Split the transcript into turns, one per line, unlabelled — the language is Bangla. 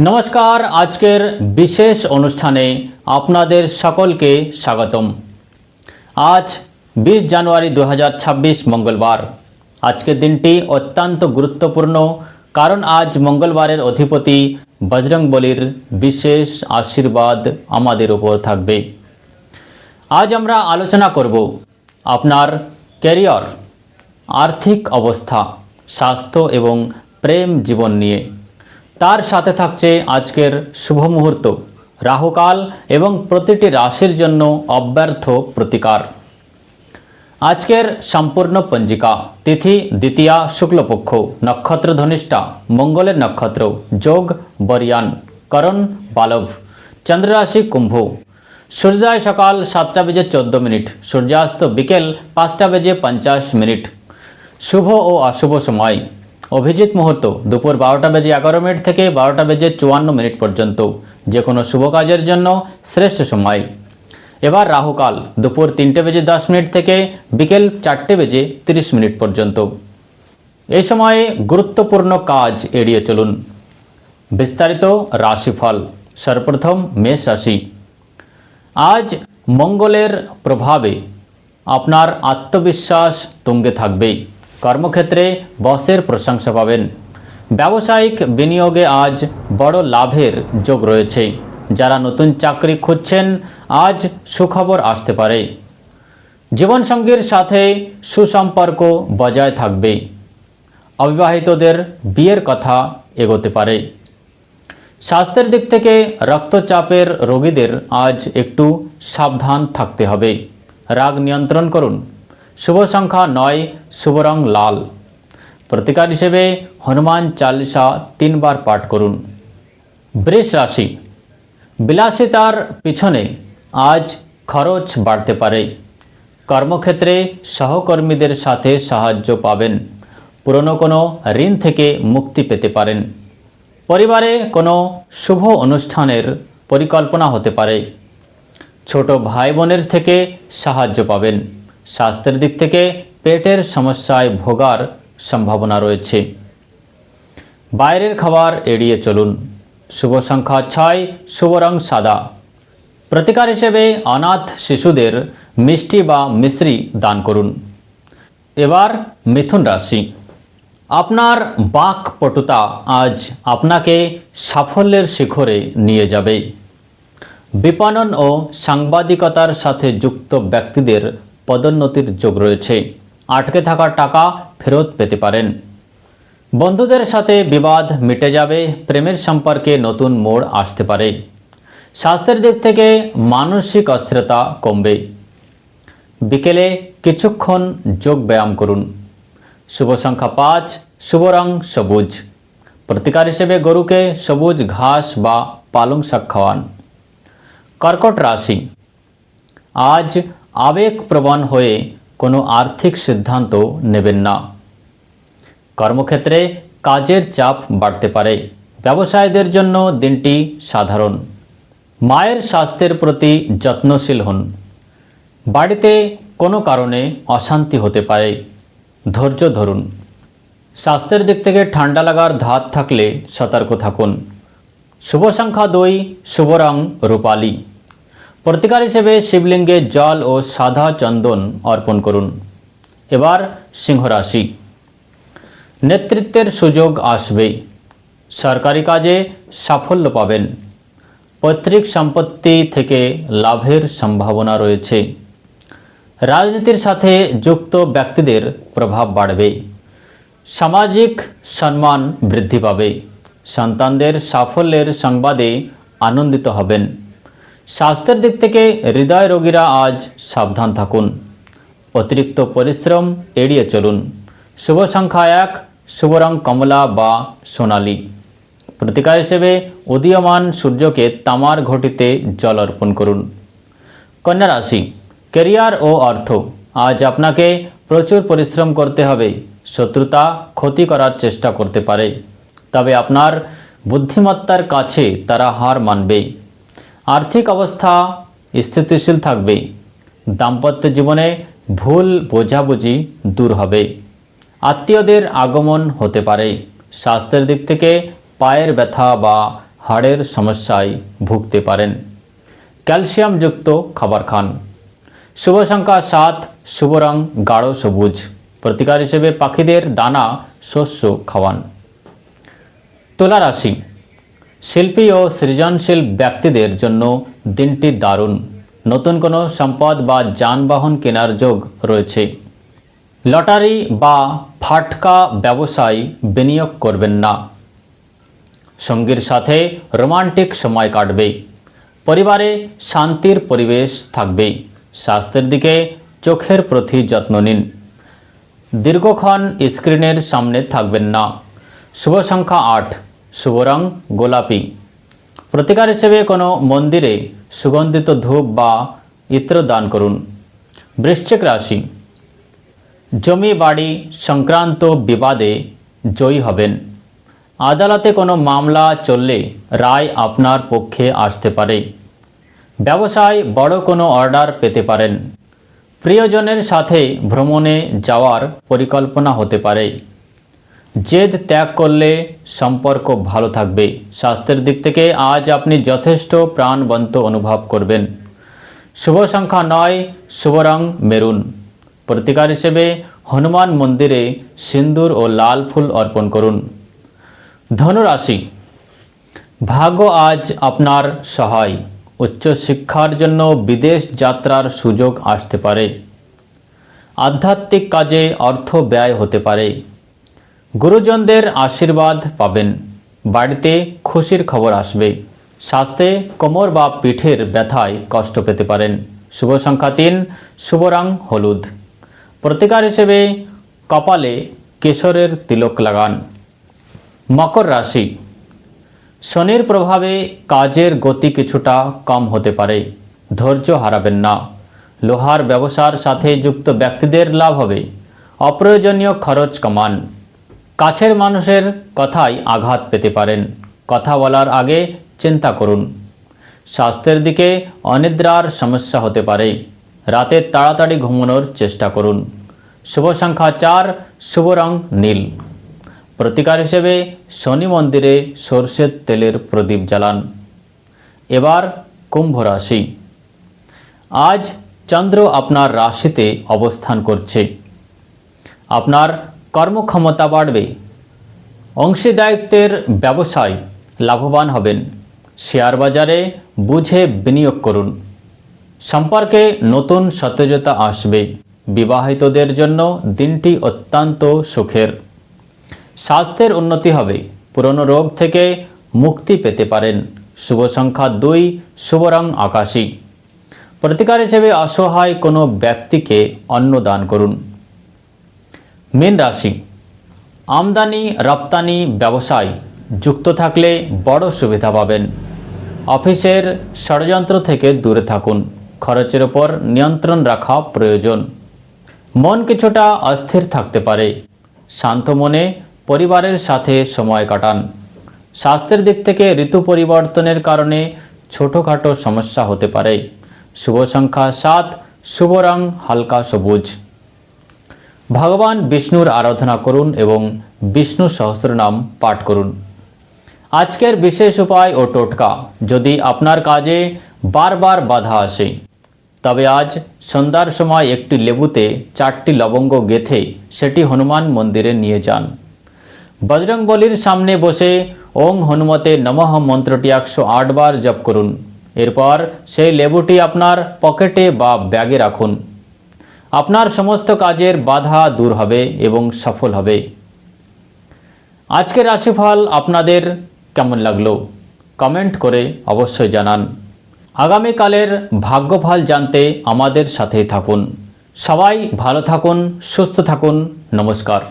নমস্কার, আজকের বিশেষ অনুষ্ঠানে আপনাদের সকলকে স্বাগতম। আজ 20 জানুয়ারি 2026 মঙ্গলবার। আজকের দিনটি অত্যন্ত গুরুত্বপূর্ণ, কারণ আজ মঙ্গলবারের অধিপতি বজরংবলীর বিশেষ আশীর্বাদ আমাদের উপর থাকবে। আজ আমরা আলোচনা করব আপনার ক্যারিয়ার, আর্থিক অবস্থা, স্বাস্থ্য এবং প্রেম জীবন নিয়ে। তার সাথে থাকছে আজকের শুভ মুহূর্ত, রাহুকাল এবং প্রতিটি রাশির জন্য অব্যর্থ প্রতিকার। আজকের সম্পূর্ণ পঞ্জিকা: তিথি দ্বিতীয়া শুক্লপক্ষ, নক্ষত্র ধনিষ্ঠা, মঙ্গলের নক্ষত্র, যোগ বরিয়ান, করণ বালভ, চন্দ্ররাশি কুম্ভ, সূর্যোদয় সকাল 7টা বেজে 14 মিনিট, সূর্যাস্ত বিকেল 5টা বেজে 50 মিনিট। শুভ ও অশুভ সময়: অভিজিৎ মুহূর্ত দুপুর 12টা বেজে 11 মিনিট থেকে 12টা বেজে 54 মিনিট পর্যন্ত, যে কোনো শুভ কাজের জন্য শ্রেষ্ঠ সময়। এবার রাহুকাল দুপুর 3টে বেজে 10 মিনিট থেকে বিকেল 4টে বেজে 30 মিনিট পর্যন্ত। এই সময়ে গুরুত্বপূর্ণ কাজ এড়িয়ে চলুন। বিস্তারিত রাশিফল। সর্বপ্রথম মেষ রাশি। আজ মঙ্গলের প্রভাবে আপনার আত্মবিশ্বাস তুঙ্গে থাকবে। কর্মক্ষেত্রে বসের প্রশংসা পাবেন। ব্যবসায়িক বিনিয়োগে আজ বড় লাভের যোগ রয়েছে। যারা নতুন চাকরি খুঁজছেন, আজ সুখবর আসতে পারে। জীবনসঙ্গীর সাথে সুসম্পর্ক বজায় থাকবে। অবিবাহিতদের বিয়ের কথা এগোতে পারে। স্বাস্থ্যের দিক থেকে রক্তচাপের রোগীদের আজ একটু সাবধান থাকতে হবে। রাগ নিয়ন্ত্রণ করুন। শুভ সংখ্যা 9, শুভ রং লাল। প্রতিকার হিসেবে হনুমান চালিসা 3 বার পাঠ করুন। বৃষ রাশি। বিলাসিতার পিছনে আজ খরচ বাড়তে পারে। কর্মক্ষেত্রে সহকর্মীদের সাথে সাহায্য পাবেন। পুরনো কোনো ঋণ থেকে মুক্তি পেতে পারেন। পরিবারে কোনো শুভ অনুষ্ঠানের পরিকল্পনা হতে পারে। ছোট ভাই বোনের থেকে সাহায্য পাবেন। স্বাস্থ্যের দিক থেকে পেটের সমস্যায় ভোগার সম্ভাবনা রয়েছে। বাইরের খাবার এড়িয়ে চলুন। শুভ সংখ্যা 6, শুভ রং সাদা। প্রতিকার হিসেবে অনাথ শিশুদের মিষ্টি বা মিশ্রি দান করুন। এবার মিথুন রাশি। আপনার বাকপটুতা আজ আপনাকে সাফল্যের শিখরে নিয়ে যাবে। বিপণন ও সাংবাদিকতার সাথে যুক্ত ব্যক্তিদের পদোন্নতির যোগ রয়েছে। আটকে থাকা টাকা ফেরত পেতে পারেন। বন্ধুদের সাথে বিবাদ মিটে যাবে। প্রেমের সম্পর্কে নতুন মোড় আসতে পারে। স্বাস্থ্যের দিক থেকে মানসিক অস্থিরতা কমবে। বিকেলে কিছুক্ষণ যোগ ব্যায়াম করুন। শুভ সংখ্যা 5, শুভ রং সবুজ। প্রতিকার হিসেবে গরুকে সবুজ ঘাস বা পালং শাক খাওয়ান। কর্কট রাশি। আজ আবেগপ্রবণ হয়ে কোনো আর্থিক সিদ্ধান্ত নেবেন না। কর্মক্ষেত্রে কাজের চাপ বাড়তে পারে। ব্যবসায়ীদের জন্য দিনটি সাধারণ। মায়ের স্বাস্থ্যের প্রতি যত্নশীল হন। বাড়িতে কোনো কারণে অশান্তি হতে পারে। ধৈর্য ধরুন। স্বাস্থ্যের দিক থেকে ঠান্ডা লাগার ধাত থাকলে সতর্ক থাকুন। শুভ সংখ্যা 2, শুভ রং রূপালী। প্রতিকার হিসেবে শিবলিঙ্গে জল ও সাদা চন্দন অর্পণ করুন। এবার সিংহ রাশি। নেতৃত্বের সুযোগ আসবে। সরকারি কাজে সাফল্য পাবেন। পৈতৃক সম্পত্তি থেকে লাভের সম্ভাবনা রয়েছে। রাজনীতির সাথে যুক্ত ব্যক্তিদের প্রভাব বাড়বে। সামাজিক সম্মান বৃদ্ধি পাবে। সন্তানদের সাফল্যের সংবাদে আনন্দিত হবেন। স্বাস্থ্যের দিক থেকে হৃদয় রোগীরা আজ সাবধান থাকুন। অতিরিক্ত পরিশ্রম এড়িয়ে চলুন। শুভ সংখ্যা 1, শুভ রং কমলা বা সোনালী। প্রতিকার হিসেবে উদীয়মান সূর্যকে তামার ঘটিতে জল অর্পণ করুন। কন্যা রাশি। ক্যারিয়ার ও অর্থ। আজ আপনাকে প্রচুর পরিশ্রম করতে হবে। শত্রুতা ক্ষতি করার চেষ্টা করতে পারে, তবে আপনার বুদ্ধিমত্তার কাছে তারা হার মানবে। আর্থিক অবস্থা স্থিতিশীল থাকবে। দাম্পত্য জীবনে ভুল বোঝাবুঝি দূর হবে। আত্মীয়দের আগমন হতে পারে। স্বাস্থ্যের দিক থেকে পায়ের ব্যথা বা হাড়ের সমস্যায় ভুগতে পারেন। ক্যালসিয়ামযুক্ত খাবার খান। শুভ সংখ্যা 7, শুভ রং গাঢ় সবুজ। প্রতিকার হিসেবে পাখিদের দানা শস্য খাওয়ান। তুলা রাশি, শিল্পী ও সৃজনশীল ব্যক্তিদের জন্য দিনটি দারুণ। নতুন কোনো সম্পদ বা যানবাহন কেনার যোগ রয়েছে। লটারি বা ফাটকা ব্যবসায় বিনিয়োগ করবেন না। সঙ্গীর সাথে রোমান্টিক সময় কাটবে। পরিবারে শান্তির পরিবেশ থাকবে। স্বাস্থ্যের দিকে চোখের প্রতি যত্ন নিন। দীর্ঘক্ষণ স্ক্রিনের সামনে থাকবেন না। শুভ সংখ্যা 8, শুভ রং গোলাপি। প্রতিকার হিসেবে কোনো মন্দিরে সুগন্ধিত ধূপ বা ইত্র দান করুন। বৃশ্চিক রাশি, জমি বাড়ি সংক্রান্ত বিবাদে জয়ী হবেন। আদালতে কোনো মামলা চললে রায় আপনার পক্ষে আসতে পারে। ব্যবসায় বড় কোনো অর্ডার পেতে পারেন। প্রিয়জনের সাথে ভ্রমণে যাওয়ার পরিকল্পনা হতে পারে। জেদ ত্যাগ করলে সম্পর্ক ভালো থাকবে। স্বাস্থ্যের দিক থেকে আজ আপনি যথেষ্ট প্রাণবন্ত অনুভব করবেন। শুভ সংখ্যা 9, শুভ রং মেরুন। প্রতিকার হিসেবে হনুমান মন্দিরে সিন্দুর ও লাল ফুল অর্পণ করুন। ধনু রাশি, ভাগ্য আজ আপনার সহায়। উচ্চ শিক্ষার জন্য বিদেশ যাত্রার সুযোগ আসতে পারে। আধ্যাত্মিক কাজে অর্থ ব্যয় হতে পারে। গুরুজনদের আশীর্বাদ পাবেন। বাড়িতে খুশির খবর আসবে। স্বাস্থ্যে কোমর বা পিঠের ব্যথায় কষ্ট পেতে পারেন। শুভ সংখ্যা 3, শুভ রং হলুদ। প্রতিকার হিসেবে কপালে কেশরের তিলক লাগান। মকর রাশি, শনির প্রভাবে কাজের গতি কিছুটা কম হতে পারে। ধৈর্য হারাবেন না। লোহার ব্যবসার সাথে যুক্ত ব্যক্তিদের লাভ হবে। অপ্রয়োজনীয় খরচ কমান। কাছের মানুষের কথায় আঘাত পেতে পারেন। কথা বলার আগে চিন্তা করুন। স্বাস্থ্যের দিকে অনিদ্রার সমস্যা হতে পারে। রাতে তাড়াতাড়ি ঘুমানোর চেষ্টা করুন। শুভ সংখ্যা 4, শুভ রং নীল। প্রতিকার হিসেবে শনি মন্দিরে সরষের তেলের প্রদীপ জ্বালান। এবার কুম্ভ রাশি, আজ চন্দ্র আপনার রাশিতে অবস্থান করছে। আপনার কর্মক্ষমতা বাড়বে। অংশীদারিত্বের ব্যবসায় লাভবান হবেন। শেয়ার বাজারে বুঝে বিনিয়োগ করুন। সম্পর্কে নতুন সতেজতা আসবে। বিবাহিতদের জন্য দিনটি অত্যন্ত সুখের। স্বাস্থ্যের উন্নতি হবে। পুরনো রোগ থেকে মুক্তি পেতে পারেন। শুভ সংখ্যা 2, শুভ রং আকাশী। প্রতিকার হিসেবে অসহায় কোনো ব্যক্তিকে অন্ন দান করুন। মীন রাশি, আমদানি রপ্তানি ব্যবসায় যুক্ত থাকলে বড় সুবিধা পাবেন। অফিসের ষড়যন্ত্র থেকে দূরে থাকুন। খরচের ওপর নিয়ন্ত্রণ রাখা প্রয়োজন। মন কিছুটা অস্থির থাকতে পারে। শান্ত মনে পরিবারের সাথে সময় কাটান। স্বাস্থ্যের দিক থেকে ঋতু পরিবর্তনের কারণে ছোটোখাটো সমস্যা হতে পারে। শুভ সংখ্যা 7, শুভ রং হালকা সবুজ। ভগবান বিষ্ণুর আরাধনা করুন এবং বিষ্ণু সহস্রনাম পাঠ করুন। আজকের বিশেষ উপায় ও টোটকা, যদি আপনার কাজে বারবার বাধা আসে তবে আজ সন্ধ্যার সময় একটি লেবুতে 4টি লবঙ্গ গেঁথে সেটি হনুমান মন্দিরে নিয়ে যান। বজরংবলীর সামনে বসে ওং হনুমতে নমঃ মন্ত্রটি 108 বার জপ করুন। এরপর সেই লেবুটি আপনার পকেটে বা ব্যাগে রাখুন। আপনার সমস্ত কাজের বাধা দূর হবে এবং সফল হবে। আজকের রাশিফল আপনাদের কেমন লাগলো কমেন্ট করে অবশ্যই জানান। আগামীকালের ভাগ্যফল জানতে আমাদের সাথেই থাকুন। সবাই ভালো থাকুন, সুস্থ থাকুন। নমস্কার।